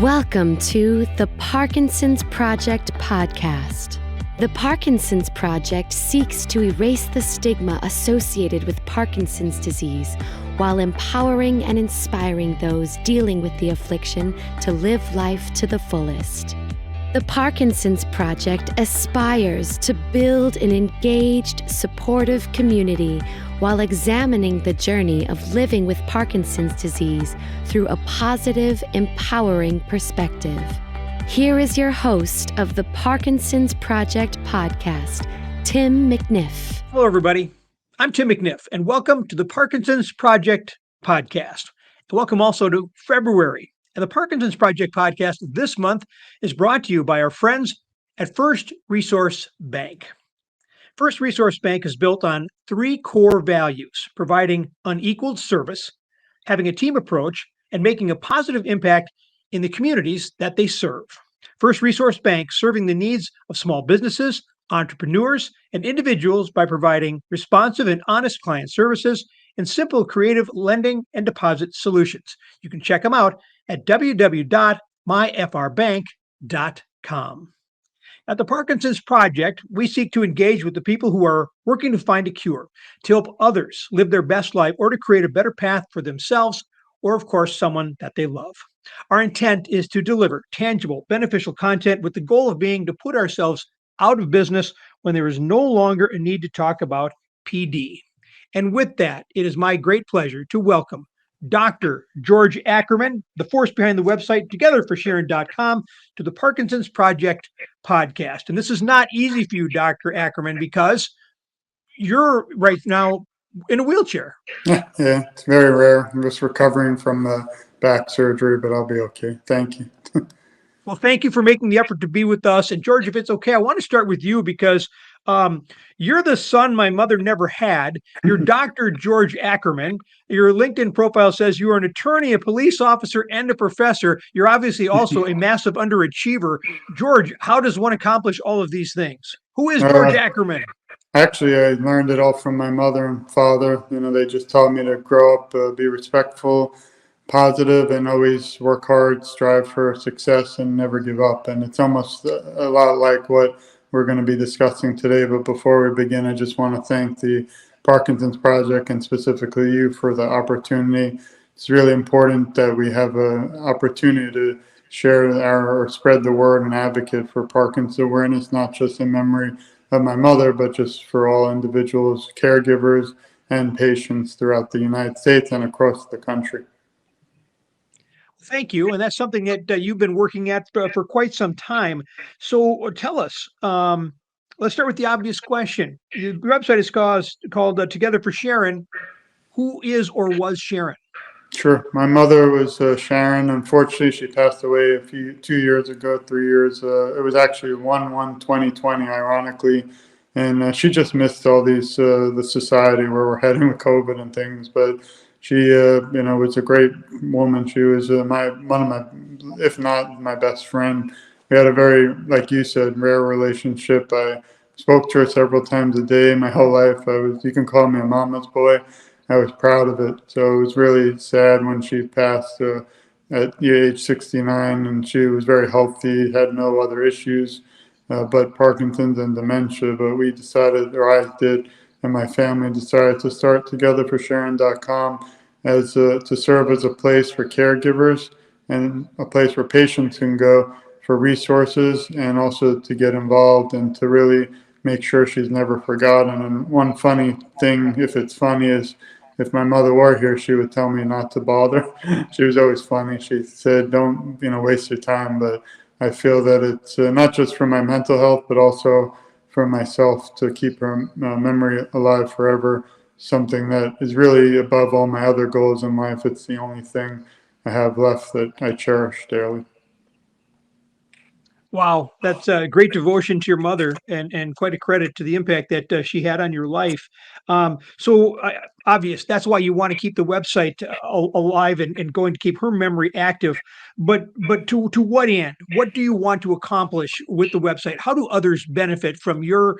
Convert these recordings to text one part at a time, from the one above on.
Welcome to the Parkinson's Project podcast. The Parkinson's Project seeks to erase the stigma associated with Parkinson's disease while empowering and inspiring those dealing with the affliction to live life to the fullest. The Parkinson's Project aspires to build an engaged, supportive community while examining the journey of living with Parkinson's disease through a positive, empowering perspective. Here is your host of the Parkinson's Project podcast, Tim McNiff. Hello, everybody. I'm Tim McNiff, and welcome to the Parkinson's Project podcast. And welcome also to February. And the Parkinson's Project podcast this month is brought to you by our friends at First Resource Bank. First Resource Bank is built on three core values: providing unequaled service, having a team approach, and making a positive impact in the communities that they serve. First Resource Bank serving the needs of small businesses, entrepreneurs, and individuals by providing responsive and honest client services and simple, creative lending and deposit solutions. You can check them out at www.myfrbank.com. At the Parkinson's Project, we seek to engage with the people who are working to find a cure, to help others live their best life, or to create a better path for themselves, or of course, someone that they love. Our intent is to deliver tangible, beneficial content with the goal of being to put ourselves out of business when there is no longer a need to talk about PD. And with that, it is my great pleasure to welcome Dr. George Ackerman, the force behind the website togetherforsharon.com, to the Parkinson's Project podcast. And this is not easy for you, Dr. Ackerman, because you're right now in a wheelchair. Yeah, it's very rare. I'm just recovering from back surgery, but I'll be okay. Thank you. Well, thank you for making the effort to be with us. And George, if it's okay, I want to start with you because you're the son my mother never had. You're Dr. George Ackerman. Your LinkedIn profile says you are an attorney, a police officer, and a professor. You're obviously also a massive underachiever. George, how does one accomplish all of these things? Who is George Ackerman? Actually, I learned it all from my mother and father. You know, they just taught me to grow up, be respectful, positive, and always work hard, strive for success, and never give up. And it's almost a lot like what we're going to be discussing today. But before we begin, I just want to thank the Parkinson's Project and specifically you for the opportunity. It's really important that we have an opportunity to share or spread the word and advocate for Parkinson's awareness, not just in memory of my mother, but just for all individuals, caregivers, and patients throughout the United States and across the country. Thank you. And that's something that you've been working at for quite some time. So tell us, let's start with the obvious question. Your website is called Together for Sharon. Who is or was Sharon? Sure. My mother was Sharon. Unfortunately, she passed away 2 years ago, 3 years. It was actually 1/1/2020, ironically. And she just missed all these, the society where we're heading with COVID and things. But she, was a great woman. She was one of my, if not my best friend. We had a very, like you said, rare relationship. I spoke to her several times a day. My whole life, you can call me a mama's boy. I was proud of it. So it was really sad when she passed at age 69, and she was very healthy, had no other issues but Parkinson's and dementia. But we decided, or I did, and my family decided to start togetherforsharon.com as to serve as a place for caregivers and a place where patients can go for resources and also to get involved and to really make sure she's never forgotten. And one funny thing, if it's funny, is if my mother were here, she would tell me not to bother. She was always funny. She said, don't, waste your time. But I feel that it's not just for my mental health, but also for myself to keep her memory alive forever, something that is really above all my other goals in life. It's the only thing I have left that I cherish daily. Wow, that's a great devotion to your mother and quite a credit to the impact that she had on your life. Obvious, that's why you want to keep the website alive and going to keep her memory active. But to what end? What do you want to accomplish with the website? How do others benefit from your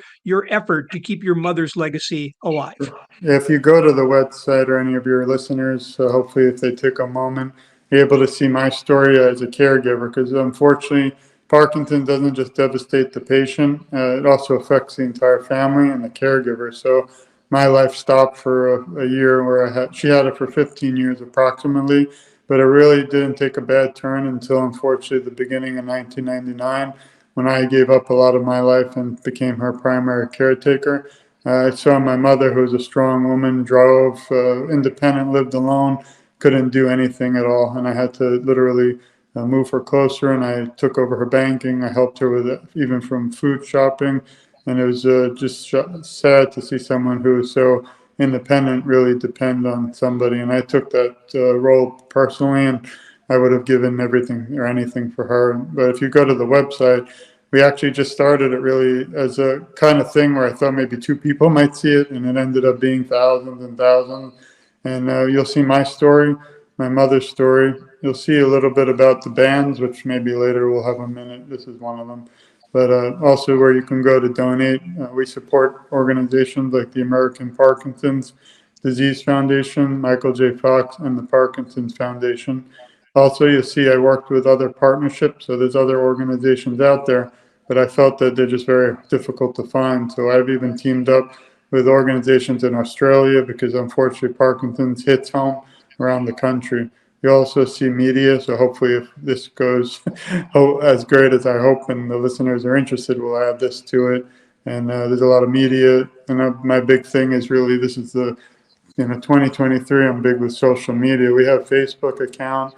effort to keep your mother's legacy alive? If you go to the website, or any of your listeners, hopefully if they take a moment, be able to see my story as a caregiver, because unfortunately, Parkinson doesn't just devastate the patient, it also affects the entire family and the caregiver. So my life stopped for a year where she had it for 15 years approximately, but it really didn't take a bad turn until unfortunately the beginning of 1999 when I gave up a lot of my life and became her primary caretaker. I saw my mother, who was a strong woman, drove, independent, lived alone, couldn't do anything at all. And I had to literally move her closer, and I took over her banking. I helped her with it, even from food shopping. And it was just sad to see someone who is so independent really depend on somebody. And I took that role personally, and I would have given everything or anything for her. But if you go to the website, we actually just started it really as a kind of thing where I thought maybe two people might see it, and it ended up being thousands and thousands. And you'll see my story, my mother's story. You'll see a little bit about the bands, which maybe later we'll have a minute. This is one of them. But also where you can go to donate. We support organizations like the American Parkinson's Disease Foundation, Michael J. Fox, and the Parkinson's Foundation. Also, you'll see I worked with other partnerships, so there's other organizations out there, but I felt that they're just very difficult to find. So I've even teamed up with organizations in Australia because unfortunately Parkinson's hits home around the country. You also see media, so hopefully if this goes as great as I hope and the listeners are interested, we'll add this to it. And there's a lot of media, and my big thing is really this is the 2023. I'm big with social media. We have Facebook account,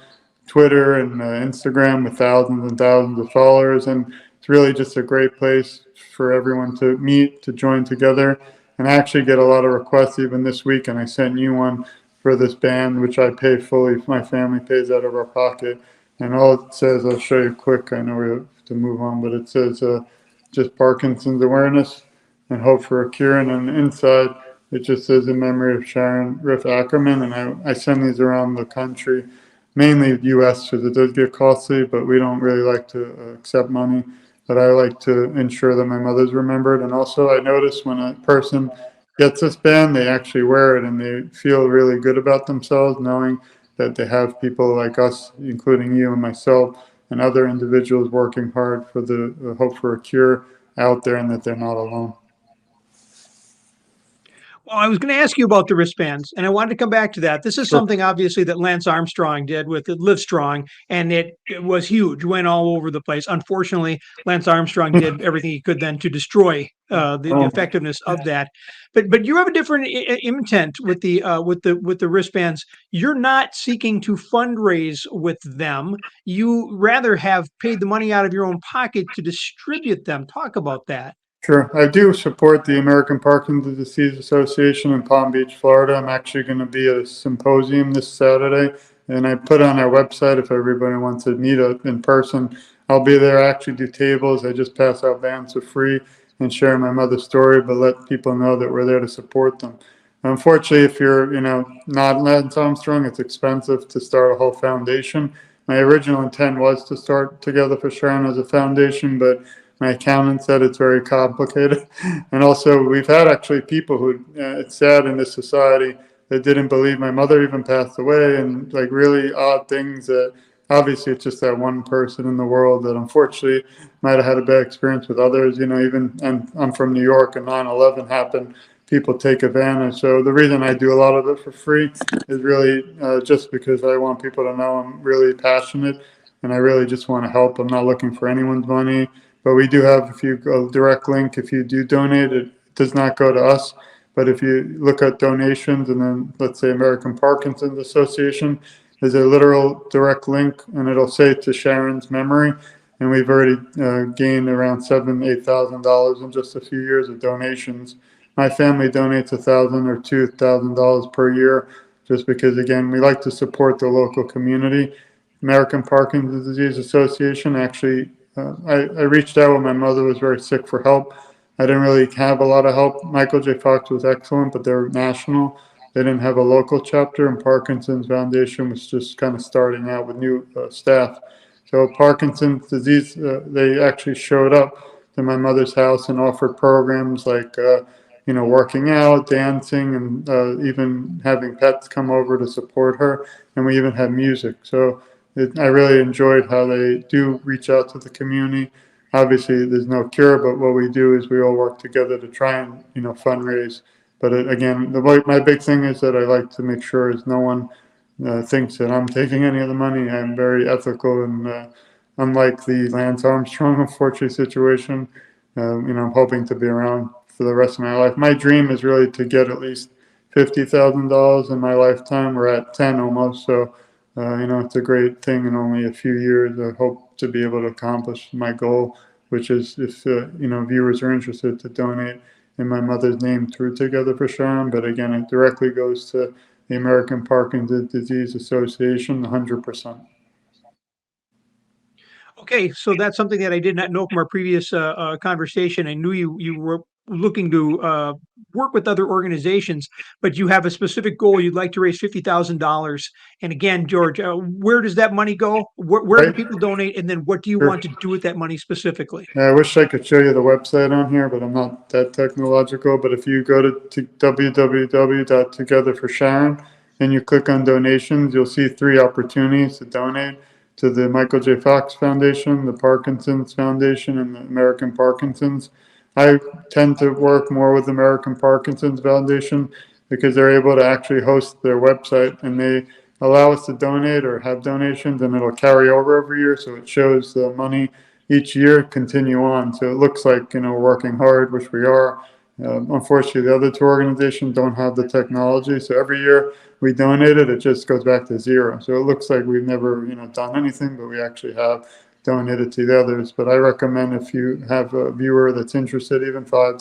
Twitter, and Instagram with thousands and thousands of followers, and it's really just a great place for everyone to meet, to join together. And I actually get a lot of requests even this week, and I sent you one for this band, which I pay fully. My family pays out of our pocket. And all it says, I'll show you quick. I know we have to move on, but it says just Parkinson's awareness and hope for a cure. And on the inside, it just says in memory of Sharon Riff Ackerman. And I send these around the country, mainly U.S. because it does get costly, but we don't really like to accept money. But I like to ensure that my mother's remembered. And also, I notice when a person gets this band, they actually wear it and they feel really good about themselves, knowing that they have people like us, including you and myself, and other individuals working hard for the hope for a cure out there, and that they're not alone. Well, I was going to ask you about the wristbands, and I wanted to come back to that. This is Sure. something obviously that Lance Armstrong did with Live Strong, and it was huge, went all over the place. Unfortunately, Lance Armstrong did everything he could then to destroy the effectiveness of that. But you have a different intent with the wristbands. You're not seeking to fundraise with them. You rather have paid the money out of your own pocket to distribute them. Talk about that. Sure. I do support the American Parkinson's Disease Association in Palm Beach, Florida. I'm actually going to be at a symposium this Saturday, and I put on our website if everybody wants to meet up in person. I'll be there. I actually do tables. I just pass out bands for free and share my mother's story, but let people know that we're there to support them. Unfortunately, if you're, not Lance Armstrong, it's expensive to start a whole foundation. My original intent was to start Together for Sharon as a foundation, but my accountant said it's very complicated. And also, we've had actually people who, it's sad in this society, that didn't believe my mother even passed away, and like really odd things that obviously it's just that one person in the world that unfortunately might have had a bad experience with others. Even, and I'm from New York, and 9/11 happened. People take advantage. So the reason I do a lot of it for free is really just because I want people to know I'm really passionate and I really just want to help. I'm not looking for anyone's money. But we do have, if you go direct link, if you do donate, it does not go to us. But if you look at donations and then let's say American Parkinson's Association, there's a literal direct link and it'll say to Sharon's memory. And we've already gained around $8,000 in just a few years of donations. My family donates $1,000 or $2,000 per year, just because again we like to support the local community. American Parkinson's Disease Association actually. I reached out when my mother was very sick for help. I didn't really have a lot of help. Michael J. Fox was excellent, but they're national. They didn't have a local chapter, and Parkinson's Foundation was just kind of starting out with new staff. So Parkinson's disease, they actually showed up to my mother's house and offered programs like working out, dancing, and even having pets come over to support her. And we even had music. So I really enjoyed how they do reach out to the community. Obviously, there's no cure, but what we do is we all work together to try and fundraise. But again, my big thing is that I like to make sure is no one thinks that I'm taking any of the money. I'm very ethical, and unlike the Lance Armstrong unfortunate situation, I'm hoping to be around for the rest of my life. My dream is really to get at least $50,000 in my lifetime. We're at 10 almost, so it's a great thing in only a few years. I hope to be able to accomplish my goal, which is if viewers are interested to donate in my mother's name through Together for Sharon. But again, it directly goes to the American Parkinson's Disease Association, 100%. Okay, so that's something that I did not know from our previous conversation. I knew you were looking to work with other organizations, but you have a specific goal. You'd like to raise $50,000. And again, George, where does that money go? Where do Right. people donate? And then what do you Sure. want to do with that money specifically? I wish I could show you the website on here, but I'm not that technological. But if you go to www.togetherforsharon and you click on donations, you'll see 3 opportunities to donate to the Michael J. Fox Foundation, the Parkinson's Foundation, and the American Parkinson's. I tend to work more with American Parkinson's Foundation because they're able to actually host their website, and they allow us to donate or have donations, and it'll carry over every year. So it shows the money each year continue on. So it looks like, we're working hard, which we are. Unfortunately, the other 2 organizations don't have the technology. So every year we donate it, it just goes back to 0. So it looks like we've never, done anything, but we actually have donated to the others. But I recommend if you have a viewer that's interested, even $5,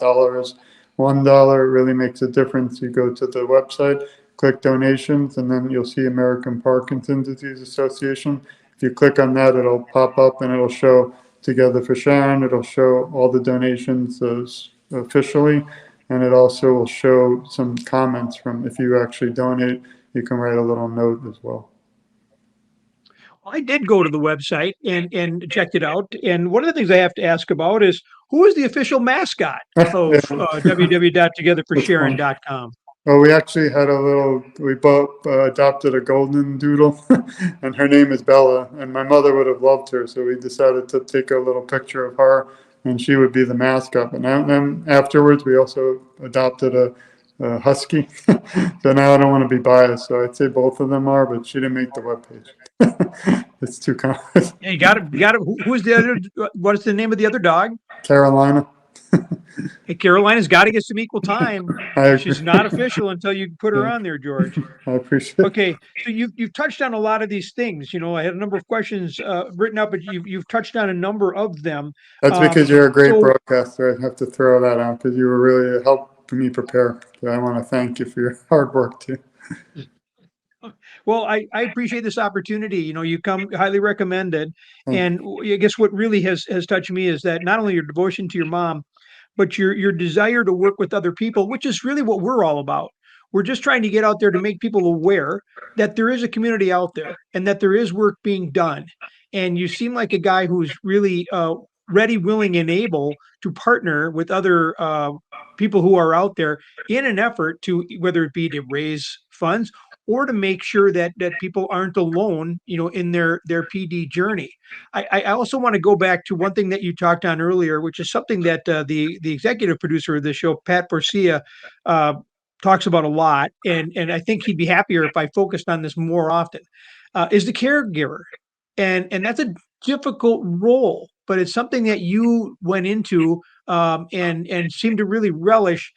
$1 really makes a difference. You go to the website, click donations, and then you'll see American Parkinson's Disease Association. If you click on that, it'll pop up and it'll show Together for Sharon. It'll show all the donations officially, and it also will show some comments from if you actually donate. You can write a little note as well. I did go to the website and checked it out. And one of the things I have to ask about is who is the official mascot of www.togetherforsharon.com? Well, we actually had we both adopted a golden doodle, and her name is Bella, and my mother would have loved her, so we decided to take a little picture of her, and she would be the mascot. But then afterwards, we also adopted a husky, so now I don't want to be biased, so I'd say both of them are, but she didn't make the webpage. It's too common. Yeah, you got it. Who's the other? What is the name of the other dog? Carolina. Hey, Carolina's got to get some equal time. I agree. She's not official until you put her on there, George. I appreciate it. Okay, so you've touched on a lot of these things. I had a number of questions written up, but you've touched on a number of them. That's because you're a great broadcaster. I have to throw that out because you were really helping me prepare. So I want to thank you for your hard work too. Well, I appreciate this opportunity. You come highly recommended. And I guess what really has touched me is that not only your devotion to your mom, but your desire to work with other people, which is really what we're all about. We're just trying to get out there to make people aware that there is a community out there and that there is work being done. And you seem like a guy who's really ready, willing, and able to partner with other people who are out there in an effort to, whether it be to raise funds or to make sure that people aren't alone, in their PD journey. I also want to go back to one thing that you talked on earlier, which is something that the executive producer of the show, Pat Porcia, talks about a lot, and I think he'd be happier if I focused on this more often. Is the caregiver, and that's a difficult role, but it's something that you went into and seem to really relish.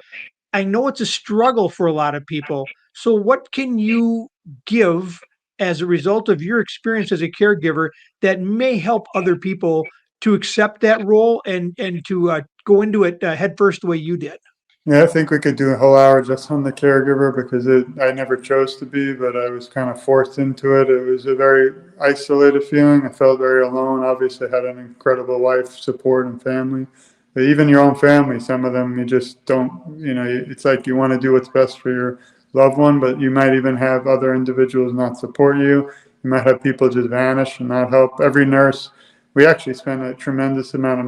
I know it's a struggle for a lot of people. So what can you give as a result of your experience as a caregiver that may help other people to accept that role and to go into it head first the way you did? Yeah, I think we could do a whole hour just on the caregiver because I never chose to be, but I was kind of forced into it. It was a very isolated feeling. I felt very alone. Obviously, I had an incredible life support and family. But even your own family, some of them you just don't, it's like you want to do what's best for your loved one, but you might even have other individuals not support you. You might have people just vanish and not help. Every nurse, we actually spent a tremendous amount of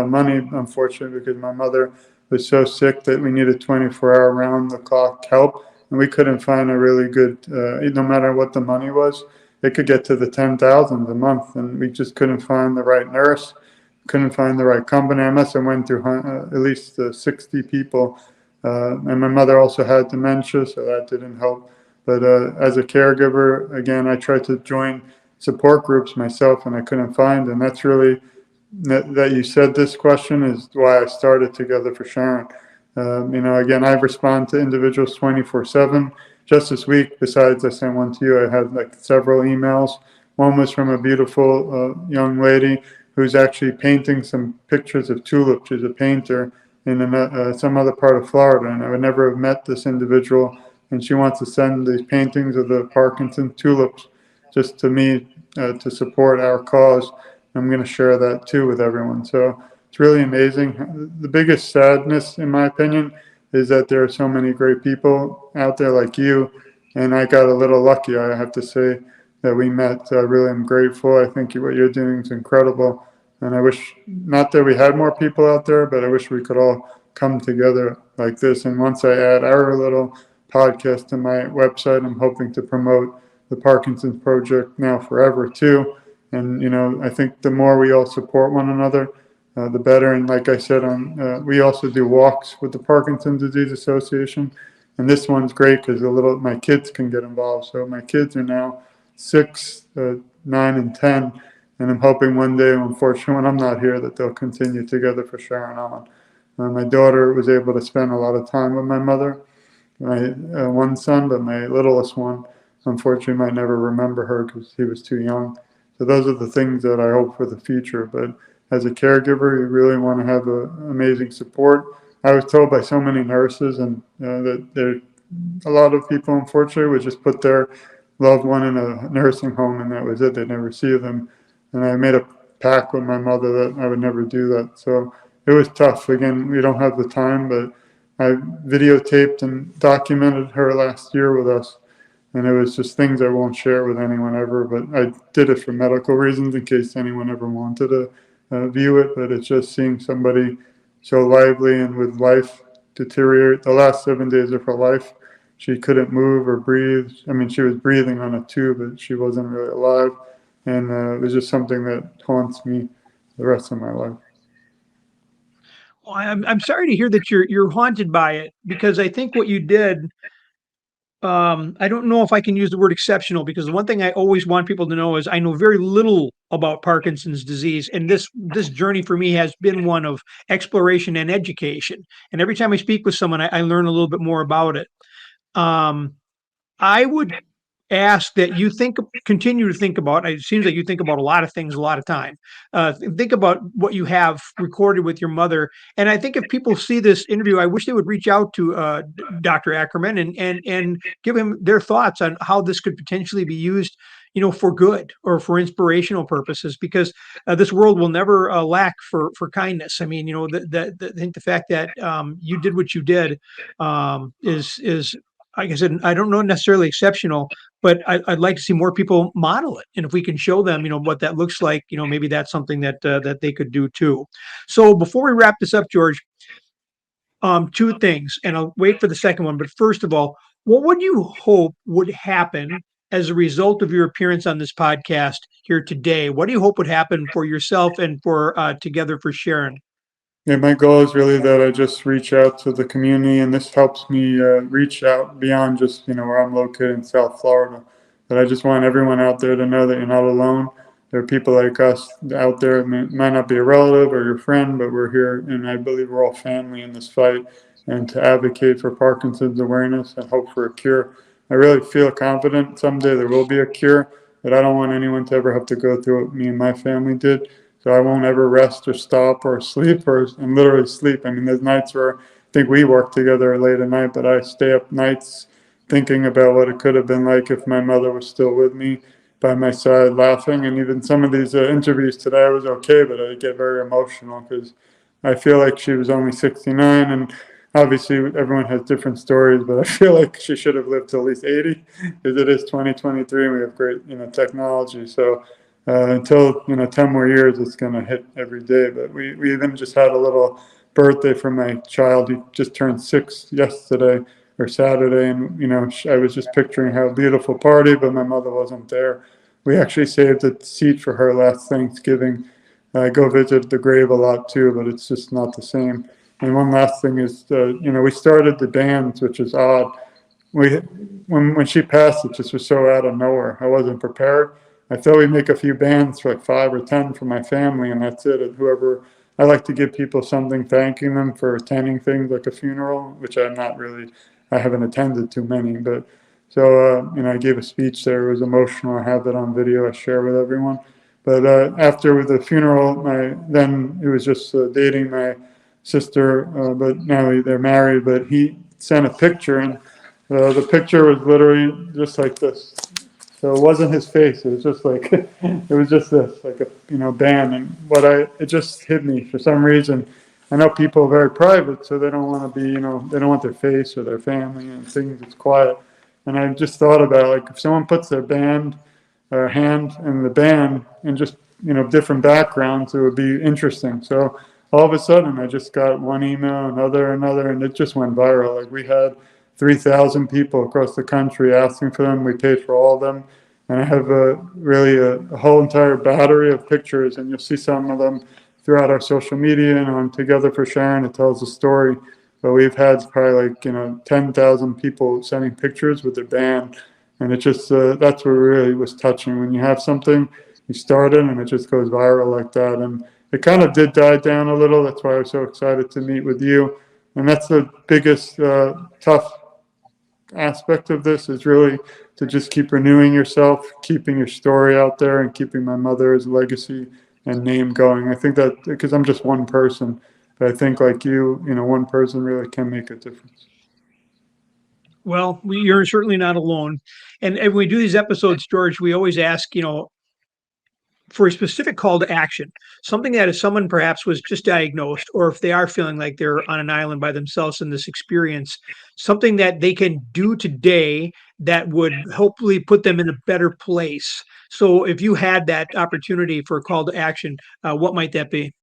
money, unfortunately, because my mother was so sick that we needed 24-hour round-the-clock help, and we couldn't find a really good, no matter what the money was, it could get to the 10,000s a month, and we just couldn't find the right nurse, couldn't find the right company. I must have went through at least 60 people, and my mother also had dementia, so that didn't help. But as a caregiver, again, I tried to join support groups myself, and I couldn't find. And that's really that you said this question is why I started Together for Sharon. Again, I respond to individuals 24/7. Just this week, besides I sent one to you, I had like several emails. One was from a beautiful young lady who's actually painting some pictures of tulips. She's a painter in some other part of Florida, and I would never have met this individual. And she wants to send these paintings of the Parkinson tulips just to me to support our cause. I'm going to share that too with everyone. So it's really amazing. The biggest sadness, in my opinion, is that there are so many great people out there like you. And I got a little lucky, I have to say, that we met. I really am grateful. I think what you're doing is incredible. And I wish, not that we had more people out there, but I wish we could all come together like this. And once I add our little podcast to my website, I'm hoping to promote the Parkinson's Project Now Forever too. And, I think the more we all support one another, the better. And like I said, we also do walks with the Parkinson's Disease Association. And this one's great because my kids can get involved. So my kids are now 6, 9, and 10. And I'm hoping one day, unfortunately, when I'm not here, that they'll continue Together for Sharon on. My daughter was able to spend a lot of time with my mother, my one son, but my littlest one, unfortunately, might never remember her because he was too young. So those are the things that I hope for the future. But as a caregiver, you really want to have amazing support. I was told by so many nurses and that a lot of people, unfortunately, would just put their loved one in a nursing home and that was it. They'd never see them. And I made a pact with my mother that I would never do that. So it was tough. Again, we don't have the time, but I videotaped and documented her last year with us. And it was just things I won't share with anyone ever, but I did it for medical reasons in case anyone ever wanted to view it. But it's just seeing somebody so lively and with life deteriorate. The last 7 days of her life, she couldn't move or breathe. I mean, she was breathing on a tube, but she wasn't really alive. And it was just something that haunts me the rest of my life. Well, I'm sorry to hear that you're haunted by it because I think what you did. I don't know if I can use the word exceptional because the one thing I always want people to know is I know very little about Parkinson's disease, and this journey for me has been one of exploration and education. And every time I speak with someone, I learn a little bit more about it. I would ask that you continue to think about. It seems like you think about a lot of things a lot of time. Think about what you have recorded with your mother. And I think if people see this interview, I wish they would reach out to Dr. Ackerman and give him their thoughts on how this could potentially be used, for good or for inspirational purposes. Because this world will never lack for kindness. I mean, I think the fact that you did what you did is. Like I said, I don't know necessarily exceptional, but I'd like to see more people model it. And if we can show them, what that looks like, maybe that's something that they could do too. So before we wrap this up, George, two things, and I'll wait for the second one. But first of all, what would you hope would happen as a result of your appearance on this podcast here today? What do you hope would happen for yourself and for Together for Sharon? Yeah, my goal is really that I just reach out to the community, and this helps me reach out beyond just where I'm located in South Florida. But I just want everyone out there to know that you're not alone. There are people like us out there. It might not be a relative or your friend, but we're here, and I believe we're all family in this fight. And to advocate for Parkinson's awareness and hope for a cure. I really feel confident someday there will be a cure, but I don't want anyone to ever have to go through what me and my family did. So I won't ever rest or stop or sleep and literally sleep. I mean, there's nights where I think we work together late at night, but I stay up nights thinking about what it could have been like if my mother was still with me by my side laughing. And even some of these interviews today, I was okay, but I get very emotional because I feel like she was only 69 and obviously everyone has different stories, but I feel like she should have lived to at least 80 because it is 2023 and we have great, technology. So until 10 more years, it's going to hit every day. But we even just had a little birthday for my child. He just turned 6 yesterday or Saturday, and I was just picturing how beautiful party, but my mother wasn't there. We actually saved a seat for her last Thanksgiving. I go visit the grave a lot too, but it's just not the same. And one last thing is, we started the bands, which is odd. We when she passed, it just was so out of nowhere. I wasn't prepared. I thought we'd make a few bands for like 5 or 10 for my family, and that's it. And whoever I like to give people something, thanking them for attending things like a funeral, which I haven't attended too many, but so I gave a speech there. It was emotional. I have that on video. I share with everyone. But after the funeral, then it was just dating my sister, but now they're married. But he sent a picture, and the picture was literally just like this. So it wasn't his face. It was just like it was just this, like a band. And it just hit me for some reason. I know people are very private, so they don't want to be, they don't want their face or their family and things. It's quiet. And I just thought about, like, if someone puts their hand in the band and just different backgrounds, it would be interesting. So all of a sudden, I just got one email, another, and it just went viral. Like, we had 3,000 people across the country asking for them. We paid for all of them. And I have really a whole entire battery of pictures, and you'll see some of them throughout our social media and on Together for Sharon. It tells a story. But we've had probably 10,000 people sending pictures with their band. And it just, that's what really was touching. When you have something, you start it, and it just goes viral like that. And it kind of did die down a little. That's why I was so excited to meet with you. And that's the biggest tough aspect of this, is really to just keep renewing yourself, keeping your story out there, and keeping my mother's legacy and name going. I think that because I'm just one person, but I think like one person really can make a difference. Well, you're certainly not alone. And when we do these episodes, George, we always ask, for a specific call to action, something that if someone perhaps was just diagnosed, or if they are feeling like they're on an island by themselves in this experience, something that they can do today that would hopefully put them in a better place. So if you had that opportunity for a call to action, what might that be?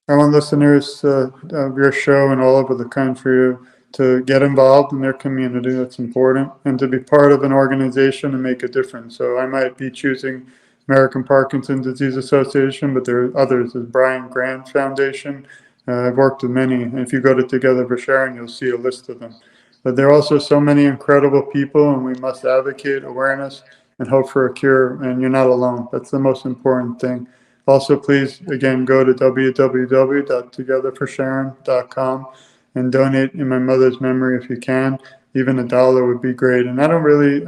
I want listeners of your show and all over the country to get involved in their community. That's important, and to be part of an organization and make a difference. So I might be choosing American Parkinson's Disease Association, but there are others. There's Brian Grant Foundation. I've worked with many. And if you go to Together for Sharing, you'll see a list of them. But there are also so many incredible people, and we must advocate awareness and hope for a cure. And you're not alone. That's the most important thing. Also, please, again, go to www.togetherforsharon.com and donate in my mother's memory if you can. Even $1 would be great. And I'm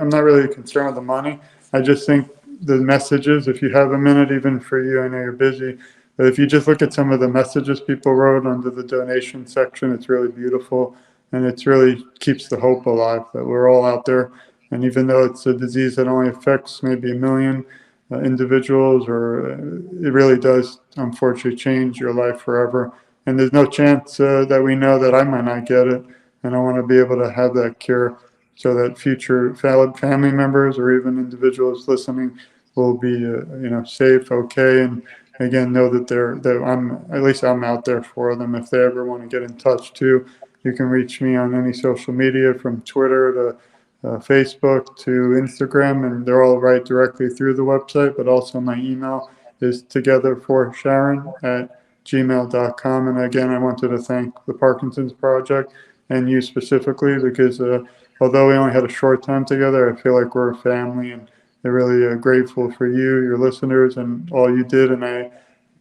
not really concerned with the money. I just think the messages, if you have a minute, even for you, I know you're busy, but if you just look at some of the messages people wrote under the donation section, it's really beautiful, and it really keeps the hope alive that we're all out there. And even though it's a disease that only affects maybe 1 million individuals, or it really does unfortunately change your life forever. And there's no chance that we know that I might not get it, and I want to be able to have that cure, so that future family members or even individuals listening will be, safe, okay, and again know that I'm out there for them. If they ever want to get in touch too, you can reach me on any social media, from Twitter to Facebook to Instagram, and they're all right directly through the website. But also my email is togetherforsharon@gmail.com. And again, I wanted to thank the Parkinson's Project and you specifically, because although we only had a short time together, I feel like we're a family, and I'm really grateful for you, your listeners, and all you did. And I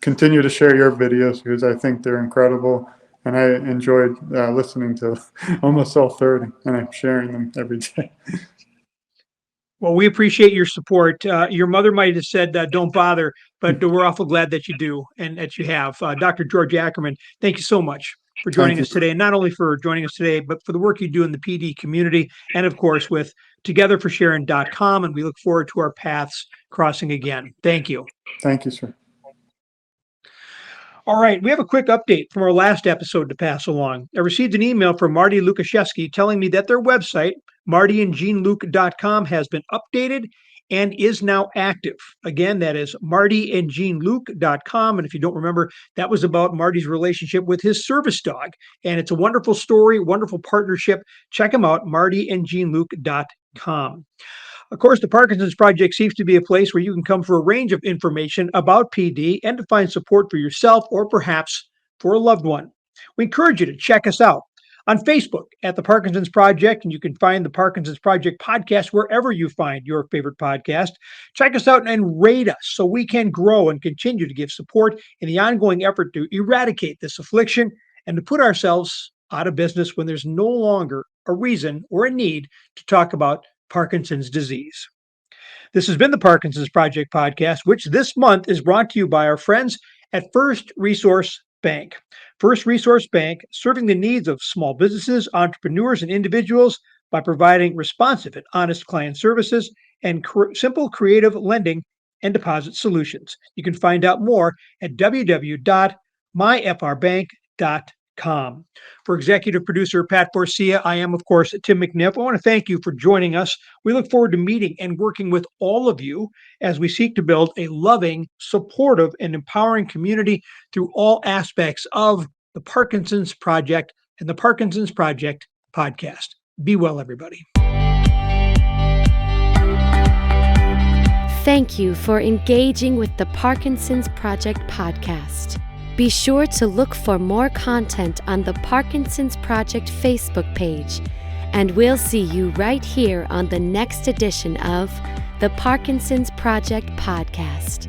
continue to share your videos because I think they're incredible, and I enjoyed listening to almost all 30, and I'm sharing them every day. Well, we appreciate your support. Your mother might have said, don't bother, but we're awful glad that you do and that you have. Dr. George Ackerman, thank you so much for joining us today, and not only for joining us today, but for the work you do in the PD community, and of course with togetherforsharon.com. And we look forward to our paths crossing again. Thank you. Thank you, sir. All right, we have a quick update from our last episode to pass along. I received an email from Marty Lukaszewski telling me that their website, martyandjeanluke.com, has been updated and is now active. Again, that is martyandjeanluke.com. And if you don't remember, that was about Marty's relationship with his service dog. And it's a wonderful story, wonderful partnership. Check them out, martyandjeanluke.com. Of course, the Parkinson's Project seems to be a place where you can come for a range of information about PD and to find support for yourself or perhaps for a loved one. We encourage you to check us out on Facebook at the Parkinson's Project, and you can find the Parkinson's Project podcast wherever you find your favorite podcast. Check us out and rate us so we can grow and continue to give support in the ongoing effort to eradicate this affliction and to put ourselves out of business when there's no longer a reason or a need to talk about Parkinson's disease. This has been the Parkinson's Project podcast, which this month is brought to you by our friends at First Resource Bank. First Resource Bank, serving the needs of small businesses, entrepreneurs, and individuals by providing responsive and honest client services and simple, creative lending and deposit solutions. You can find out more at www.myfrbank.com. For executive producer Pat Borsia, I am, of course, Tim McNiff. I want to thank you for joining us. We look forward to meeting and working with all of you as we seek to build a loving, supportive, and empowering community through all aspects of the Parkinson's Project and the Parkinson's Project podcast. Be well, everybody. Thank you for engaging with the Parkinson's Project podcast. Be sure to look for more content on the Parkinson's Project Facebook page, and we'll see you right here on the next edition of the Parkinson's Project podcast.